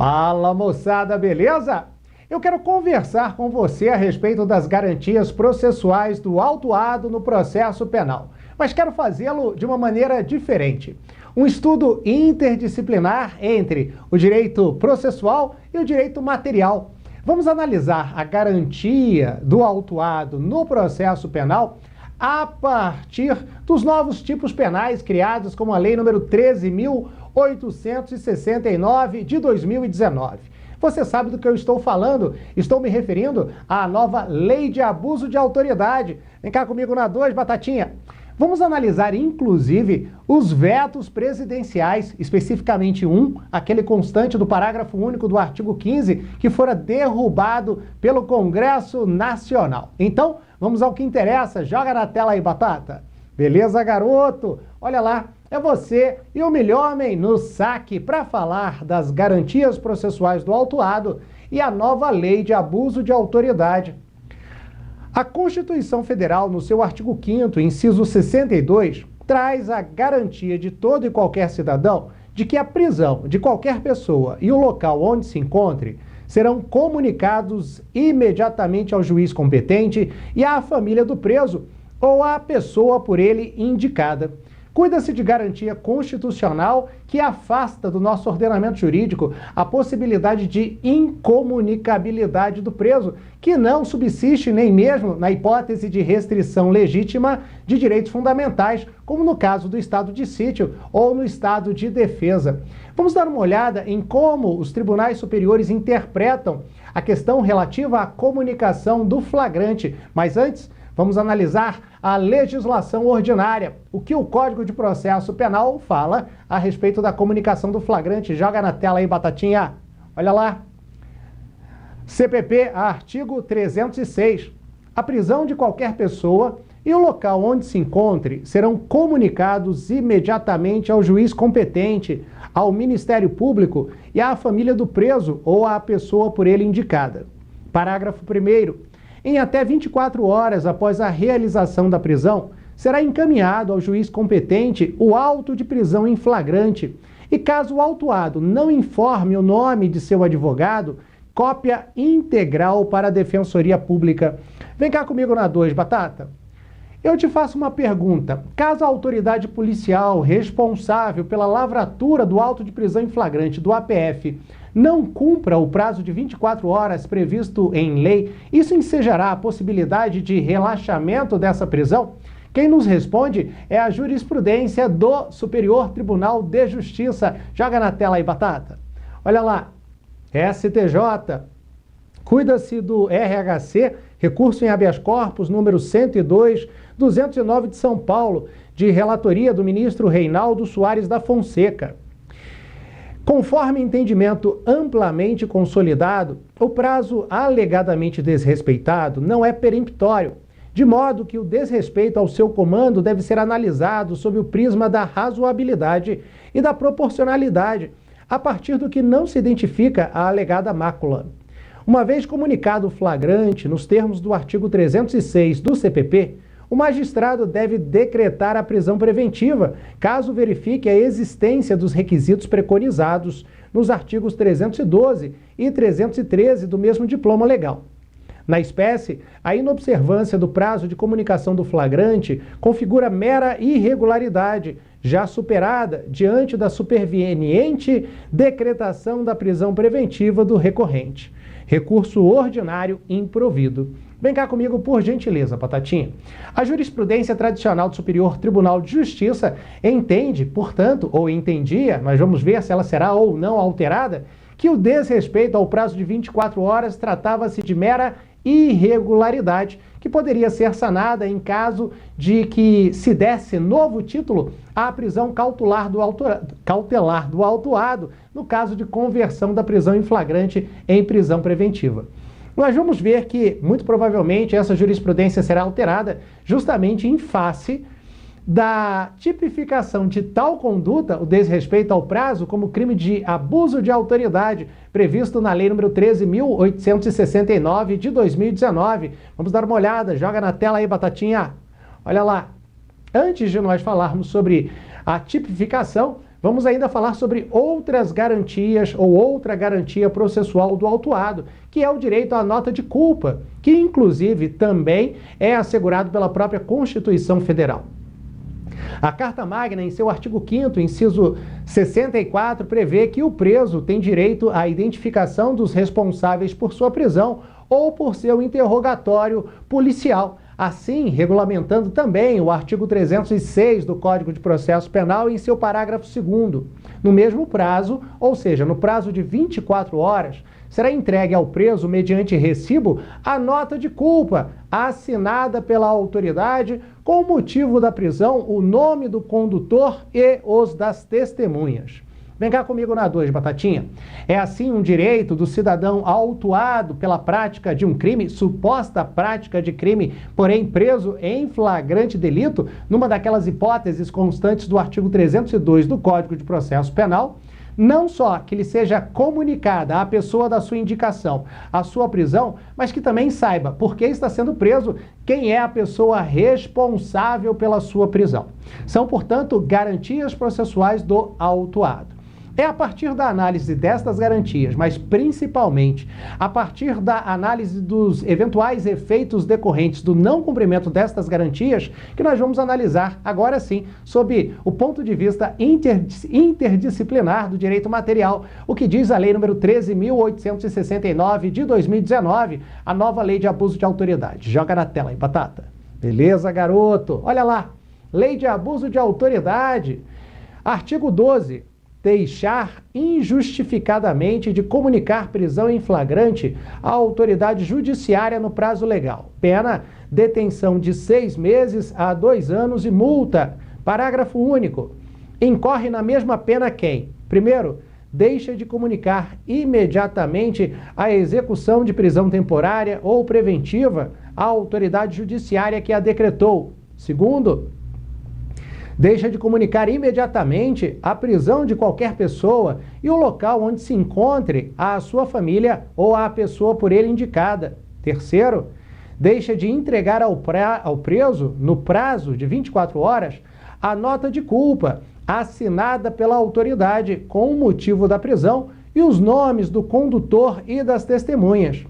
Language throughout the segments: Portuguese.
Fala, moçada, beleza? Eu quero conversar com você a respeito das garantias processuais do autuado no processo penal, mas quero fazê-lo de uma maneira diferente. Um estudo interdisciplinar entre o direito processual e o direito material. Vamos analisar a garantia do autuado no processo penal a partir dos novos tipos penais criados como a Lei nº 13.869 de 2019. Você sabe do que eu estou falando? Estou me referindo à nova Lei de Abuso de Autoridade. Vem cá comigo na 2, Batatinha. Vamos analisar, inclusive, os vetos presidenciais, especificamente aquele constante do parágrafo único do artigo 15, que fora derrubado pelo Congresso Nacional. Então, vamos ao que interessa. Joga na tela aí, Batata. Beleza, garoto? Olha lá, é você e o Milhomem no saque para falar das garantias processuais do autuado e a nova Lei de Abuso de Autoridade. A Constituição Federal, no seu artigo 5º, inciso 62, traz a garantia de todo e qualquer cidadão de que a prisão de qualquer pessoa e o local onde se encontre serão comunicados imediatamente ao juiz competente e à família do preso ou à pessoa por ele indicada. Cuida-se de garantia constitucional que afasta do nosso ordenamento jurídico a possibilidade de incomunicabilidade do preso, que não subsiste nem mesmo na hipótese de restrição legítima de direitos fundamentais, como no caso do estado de sítio ou no estado de defesa. Vamos dar uma olhada em como os tribunais superiores interpretam a questão relativa à comunicação do flagrante, mas antes vamos analisar a legislação ordinária, o que o Código de Processo Penal fala a respeito da comunicação do flagrante. Joga na tela aí, Batatinha. Olha lá. CPP, artigo 306. A prisão de qualquer pessoa e o local onde se encontre serão comunicados imediatamente ao juiz competente, ao Ministério Público e à família do preso ou à pessoa por ele indicada. Parágrafo 1º. Em até 24 horas após a realização da prisão, será encaminhado ao juiz competente o auto de prisão em flagrante e, caso o autuado não informe o nome de seu advogado, cópia integral para a Defensoria Pública. Vem cá comigo na 2, Batata. Eu te faço uma pergunta. Caso a autoridade policial responsável pela lavratura do auto de prisão em flagrante do APF não cumpra o prazo de 24 horas previsto em lei, isso ensejará a possibilidade de relaxamento dessa prisão? Quem nos responde é a jurisprudência do Superior Tribunal de Justiça. Joga na tela aí, Batata. Olha lá. STJ. Cuida-se do RHC, recurso em habeas corpus número 102/209 de São Paulo, de relatoria do ministro Reinaldo Soares da Fonseca. Conforme entendimento amplamente consolidado, o prazo alegadamente desrespeitado não é peremptório, de modo que o desrespeito ao seu comando deve ser analisado sob o prisma da razoabilidade e da proporcionalidade, a partir do que não se identifica a alegada mácula. Uma vez comunicado o flagrante nos termos do artigo 306 do CPP, o magistrado deve decretar a prisão preventiva, caso verifique a existência dos requisitos preconizados nos artigos 312 e 313 do mesmo diploma legal. Na espécie, a inobservância do prazo de comunicação do flagrante configura mera irregularidade, já superada diante da superveniente decretação da prisão preventiva do recorrente. Recurso ordinário improvido. Vem cá comigo, por gentileza, Batatinha. A jurisprudência tradicional do Superior Tribunal de Justiça entende, portanto, ou entendia, mas vamos ver se ela será ou não alterada, que o desrespeito ao prazo de 24 horas tratava-se de mera irregularidade, que poderia ser sanada em caso de que se desse novo título à prisão cautelar do autuado, no caso de conversão da prisão em flagrante em prisão preventiva. Nós vamos ver que, muito provavelmente, essa jurisprudência será alterada justamente em face da tipificação de tal conduta, o desrespeito ao prazo, como crime de abuso de autoridade, previsto na Lei nº 13.869 de 2019. Vamos dar uma olhada, joga na tela aí, Batatinha. Olha lá. Antes de nós falarmos sobre a tipificação, vamos ainda falar sobre outras garantias ou outra garantia processual do autuado, que é o direito à nota de culpa, que inclusive também é assegurado pela própria Constituição Federal. A Carta Magna, em seu artigo 5º, inciso 64, prevê que o preso tem direito à identificação dos responsáveis por sua prisão ou por seu interrogatório policial, assim regulamentando também o artigo 306 do Código de Processo Penal em seu parágrafo 2º. No mesmo prazo, ou seja, no prazo de 24 horas, será entregue ao preso, mediante recibo, a nota de culpa, assinada pela autoridade, com o motivo da prisão, o nome do condutor e os das testemunhas. Vem cá comigo na 2, Batatinha. É assim um direito do cidadão autuado pela prática de um crime, suposta prática de crime, porém preso em flagrante delito, numa daquelas hipóteses constantes do artigo 302 do Código de Processo Penal, não só que lhe seja comunicada à pessoa da sua indicação a sua prisão, mas que também saiba por que está sendo preso, quem é a pessoa responsável pela sua prisão. São, portanto, garantias processuais do autuado. É a partir da análise destas garantias, mas principalmente a partir da análise dos eventuais efeitos decorrentes do não cumprimento destas garantias, que nós vamos analisar agora sim, sob o ponto de vista interdisciplinar do direito material, o que diz a Lei nº 13.869 de 2019, a nova Lei de Abuso de Autoridade. Joga na tela aí, Batata. Beleza, garoto? Olha lá, Lei de Abuso de Autoridade, artigo 12. Deixar injustificadamente de comunicar prisão em flagrante à autoridade judiciária no prazo legal. Pena, detenção de 6 meses a 2 anos e multa. Parágrafo único. Incorre na mesma pena quem? Primeiro, deixa de comunicar imediatamente a execução de prisão temporária ou preventiva à autoridade judiciária que a decretou. Segundo, deixa de comunicar imediatamente a prisão de qualquer pessoa e o local onde se encontre a sua família ou a pessoa por ele indicada. Terceiro, deixa de entregar ao preso, no prazo de 24 horas, a nota de culpa assinada pela autoridade com o motivo da prisão e os nomes do condutor e das testemunhas.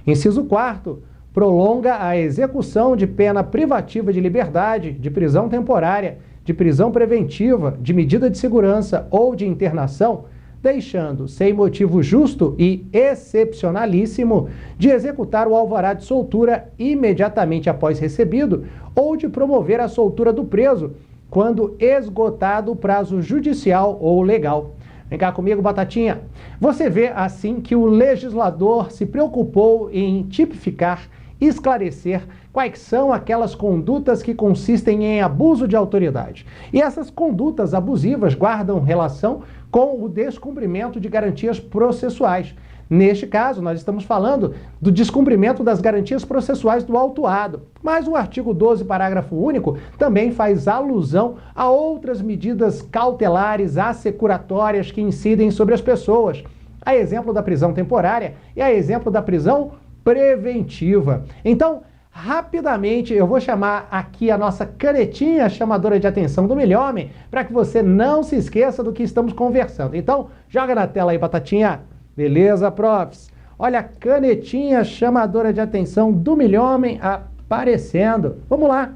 Inciso 4º, prolonga a execução de pena privativa de liberdade, de prisão temporária, de prisão preventiva, de medida de segurança ou de internação, deixando, sem motivo justo e excepcionalíssimo, de executar o alvará de soltura imediatamente após recebido ou de promover a soltura do preso, quando esgotado o prazo judicial ou legal. Vem cá comigo, Batatinha. Você vê, assim, que o legislador se preocupou em tipificar, esclarecer quais são aquelas condutas que consistem em abuso de autoridade. E essas condutas abusivas guardam relação com o descumprimento de garantias processuais. Neste caso, nós estamos falando do descumprimento das garantias processuais do autuado. Mas o artigo 12, parágrafo único, também faz alusão a outras medidas cautelares assecuratórias que incidem sobre as pessoas. A exemplo da prisão temporária e a exemplo da prisão preventiva. Então, rapidamente, eu vou chamar aqui a nossa canetinha chamadora de atenção do Milhomem, para que você não se esqueça do que estamos conversando. Então, joga na tela aí, Batatinha. Beleza, profs? Olha a canetinha chamadora de atenção do Milhomem aparecendo. Vamos lá.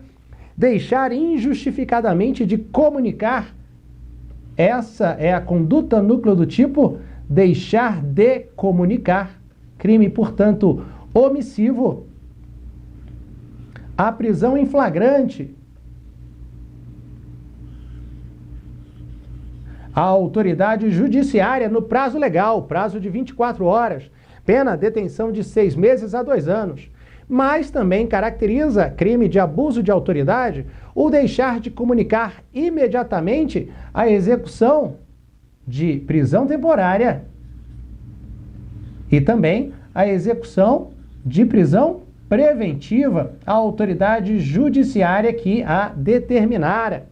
Deixar injustificadamente de comunicar. Essa é a conduta núcleo do tipo deixar de comunicar. Crime, portanto, omissivo. A prisão em flagrante. A autoridade judiciária no prazo legal, prazo de 24 horas. Pena, detenção de 6 meses a 2 anos. Mas também caracteriza crime de abuso de autoridade o deixar de comunicar imediatamente a execução de prisão temporária e também a execução de prisão preventiva à autoridade judiciária que a determinara.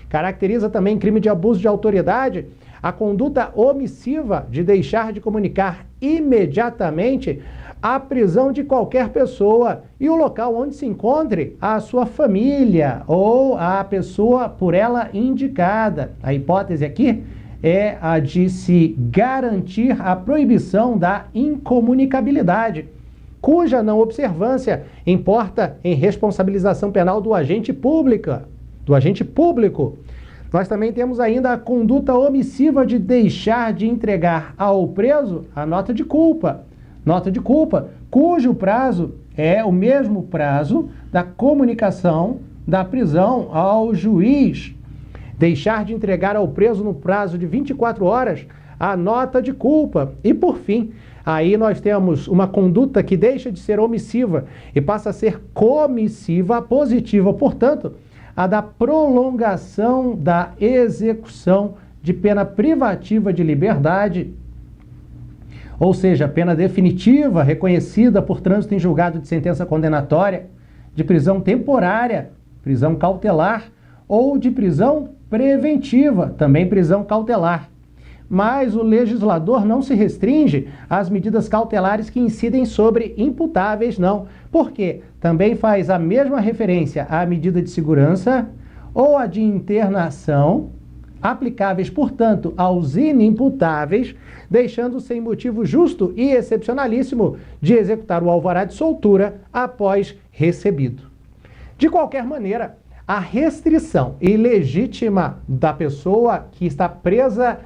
Caracteriza também crime de abuso de autoridade a conduta omissiva de deixar de comunicar imediatamente a prisão de qualquer pessoa e o local onde se encontre a sua família ou a pessoa por ela indicada. A hipótese aqui é a de se garantir a proibição da incomunicabilidade, cuja não observância importa em responsabilização penal do agente público. Nós também temos ainda a conduta omissiva de deixar de entregar ao preso a nota de culpa, cujo prazo é o mesmo prazo da comunicação da prisão ao juiz. Deixar de entregar ao preso no prazo de 24 horas a nota de culpa. E por fim, aí nós temos uma conduta que deixa de ser omissiva e passa a ser comissiva positiva, portanto, a da prolongação da execução de pena privativa de liberdade, ou seja, pena definitiva reconhecida por trânsito em julgado de sentença condenatória, de prisão temporária, prisão cautelar ou de prisão preventiva, também prisão cautelar. Mas o legislador não se restringe às medidas cautelares que incidem sobre imputáveis, não. Por quê? Também faz a mesma referência à medida de segurança ou a de internação, aplicáveis, portanto, aos inimputáveis, deixando sem motivo justo e excepcionalíssimo de executar o alvará de soltura após recebido. De qualquer maneira, a restrição ilegítima da pessoa que está presa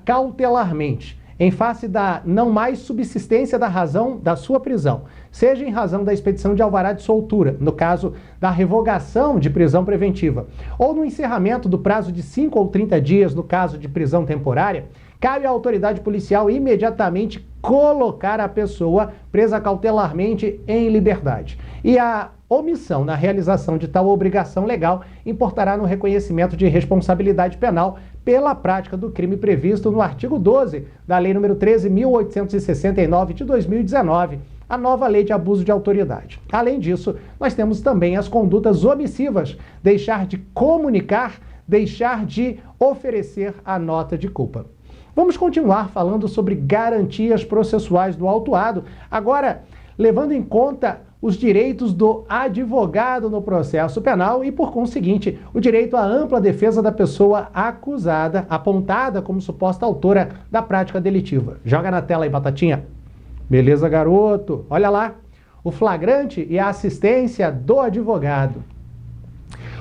cautelarmente, em face da não mais subsistência da razão da sua prisão, seja em razão da expedição de alvará de soltura, no caso da revogação de prisão preventiva, ou no encerramento do prazo de 5 ou 30 dias, no caso de prisão temporária, cabe à autoridade policial imediatamente colocar a pessoa presa cautelarmente em liberdade. E a omissão na realização de tal obrigação legal importará no reconhecimento de responsabilidade penal pela prática do crime previsto no artigo 12 da Lei nº 13.869 de 2019, a nova Lei de Abuso de Autoridade. Além disso, nós temos também as condutas omissivas, deixar de comunicar, deixar de oferecer a nota de culpa. Vamos continuar falando sobre garantias processuais do autuado, agora levando em conta os direitos do advogado no processo penal e, por conseguinte, o direito à ampla defesa da pessoa acusada, apontada como suposta autora da prática delitiva. Joga na tela aí, Batatinha. Beleza, garoto? Olha lá, o flagrante e a assistência do advogado.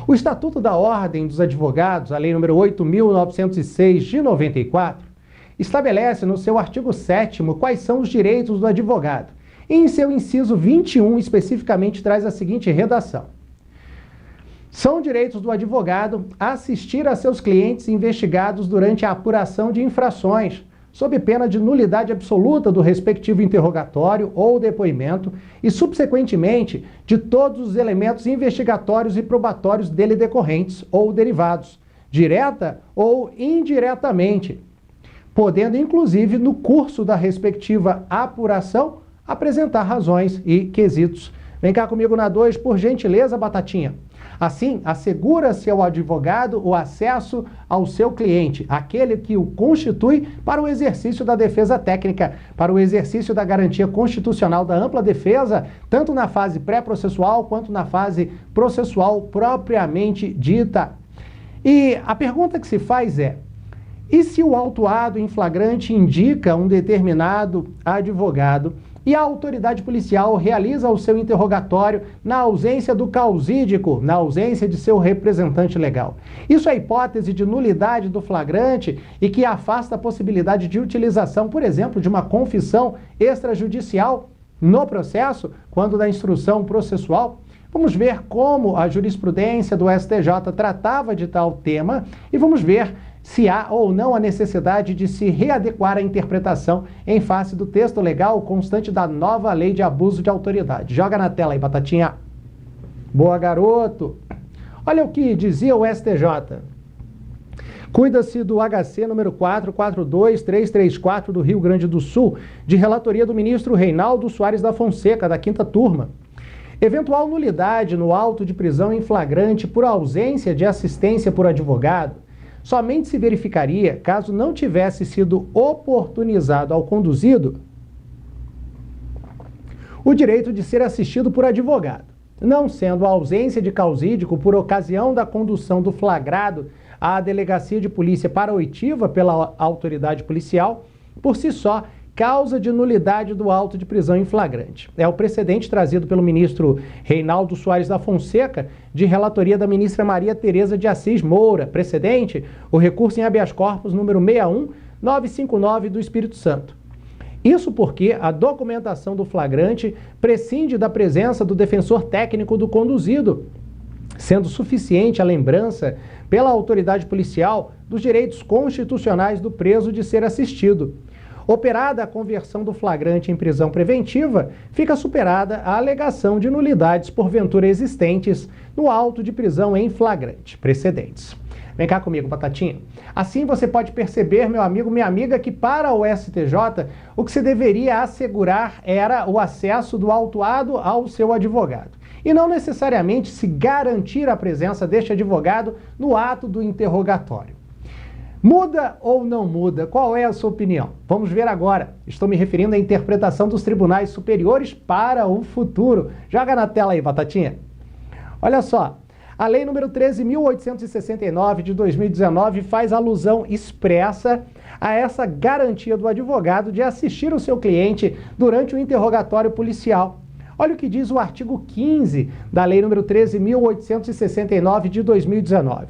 O Estatuto da Ordem dos Advogados, a Lei nº 8.906 de 94, estabelece no seu artigo 7º quais são os direitos do advogado. E em seu inciso 21, especificamente, traz a seguinte redação. São direitos do advogado assistir a seus clientes investigados durante a apuração de infrações, sob pena de nulidade absoluta do respectivo interrogatório ou depoimento e, subsequentemente, de todos os elementos investigatórios e probatórios dele decorrentes ou derivados, direta ou indiretamente, podendo, inclusive, no curso da respectiva apuração, apresentar razões e quesitos. Vem cá comigo na 2, por gentileza, Batatinha. Assim, assegura-se ao advogado o acesso ao seu cliente, aquele que o constitui para o exercício da defesa técnica, para o exercício da garantia constitucional da ampla defesa, tanto na fase pré-processual quanto na fase processual propriamente dita. E a pergunta que se faz é: e se o autuado em flagrante indica um determinado advogado e a autoridade policial realiza o seu interrogatório na ausência do causídico, na ausência de seu representante legal? Isso é hipótese de nulidade do flagrante e que afasta a possibilidade de utilização, por exemplo, de uma confissão extrajudicial no processo, quando da instrução processual? Vamos ver como a jurisprudência do STJ tratava de tal tema e vamos ver se há ou não a necessidade de se readequar a interpretação em face do texto legal constante da nova Lei de Abuso de Autoridade. Joga na tela aí, Batatinha. Boa, garoto. Olha o que dizia o STJ. Cuida-se do HC número 442334 do Rio Grande do Sul, de relatoria do ministro Reinaldo Soares da Fonseca, da 5ª turma. Eventual nulidade no auto de prisão em flagrante por ausência de assistência por advogado somente se verificaria caso não tivesse sido oportunizado ao conduzido o direito de ser assistido por advogado, não sendo a ausência de causídico por ocasião da condução do flagrado à delegacia de polícia para oitiva pela autoridade policial, por si só, causa de nulidade do auto de prisão em flagrante. É o precedente trazido pelo ministro Reinaldo Soares da Fonseca, de relatoria da ministra Maria Tereza de Assis Moura. Precedente, o recurso em habeas corpus número 61959 do Espírito Santo. Isso porque a documentação do flagrante prescinde da presença do defensor técnico do conduzido, sendo suficiente a lembrança pela autoridade policial dos direitos constitucionais do preso de ser assistido. Operada a conversão do flagrante em prisão preventiva, fica superada a alegação de nulidades porventura existentes no auto de prisão em flagrante precedentes. Vem cá comigo, Batatinha. Assim você pode perceber, meu amigo, minha amiga, que para o STJ, o que se deveria assegurar era o acesso do autuado ao seu advogado. E não necessariamente se garantir a presença deste advogado no ato do interrogatório. Muda ou não muda? Qual é a sua opinião? Vamos ver agora. Estou me referindo à interpretação dos tribunais superiores para o futuro. Joga na tela aí, Batatinha. Olha só. A Lei nº 13.869 de 2019 faz alusão expressa a essa garantia do advogado de assistir o seu cliente durante o interrogatório policial. Olha o que diz o artigo 15 da Lei nº 13.869 de 2019.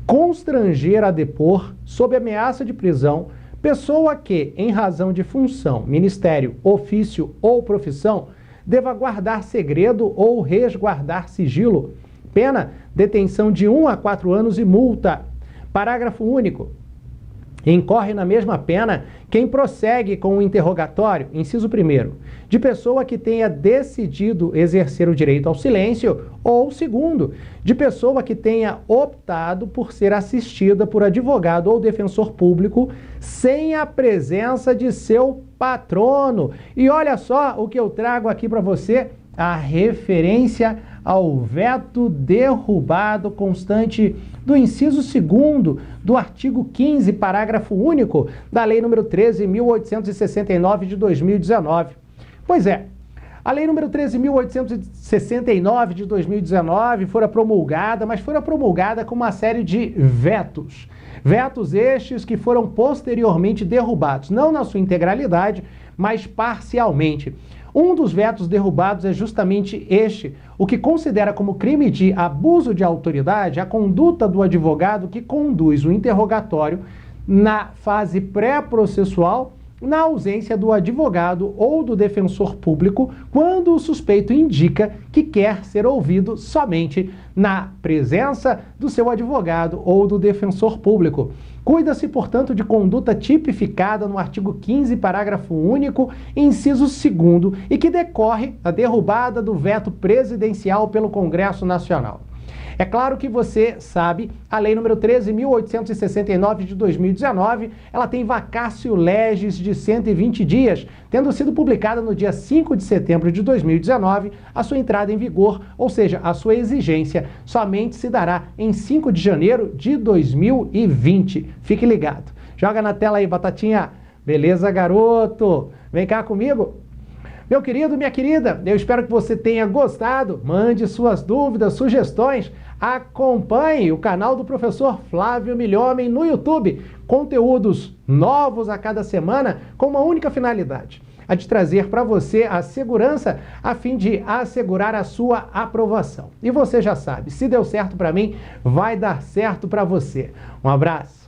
Constranger a depor, sob ameaça de prisão, pessoa que, em razão de função, ministério, ofício ou profissão, deva guardar segredo ou resguardar sigilo. Pena, detenção de 1 a 4 anos e multa. Parágrafo único. Incorre na mesma pena quem prossegue com o interrogatório, inciso 1º, de pessoa que tenha decidido exercer o direito ao silêncio, ou 2º, de pessoa que tenha optado por ser assistida por advogado ou defensor público sem a presença de seu patrono. E olha só o que eu trago aqui para você, a referência ao veto derrubado constante do inciso 2º do artigo 15, parágrafo único da Lei nº 13.869 de 2019. Pois é, a Lei nº 13.869 de 2019 fora promulgada, mas fora promulgada com uma série de vetos. Vetos estes que foram posteriormente derrubados, não na sua integralidade, mas parcialmente. Um dos vetos derrubados é justamente este, o que considera como crime de abuso de autoridade a conduta do advogado que conduz o interrogatório na fase pré-processual, na ausência do advogado ou do defensor público, quando o suspeito indica que quer ser ouvido somente na presença do seu advogado ou do defensor público. Cuida-se, portanto, de conduta tipificada no artigo 15, parágrafo único, inciso 2º, e que decorre da derrubada do veto presidencial pelo Congresso Nacional. É claro que você sabe, a Lei nº 13.869 de 2019, ela tem vacatio legis de 120 dias, tendo sido publicada no dia 5 de setembro de 2019, a sua entrada em vigor, ou seja, a sua exigência somente se dará em 5 de janeiro de 2020. Fique ligado. Joga na tela aí, Batatinha. Beleza, garoto? Vem cá comigo. Meu querido, minha querida, eu espero que você tenha gostado. Mande suas dúvidas, sugestões. Acompanhe o canal do professor Flávio Milhomem no YouTube. Conteúdos novos a cada semana com uma única finalidade: a de trazer para você a segurança a fim de assegurar a sua aprovação. E você já sabe, se deu certo para mim, vai dar certo para você. Um abraço.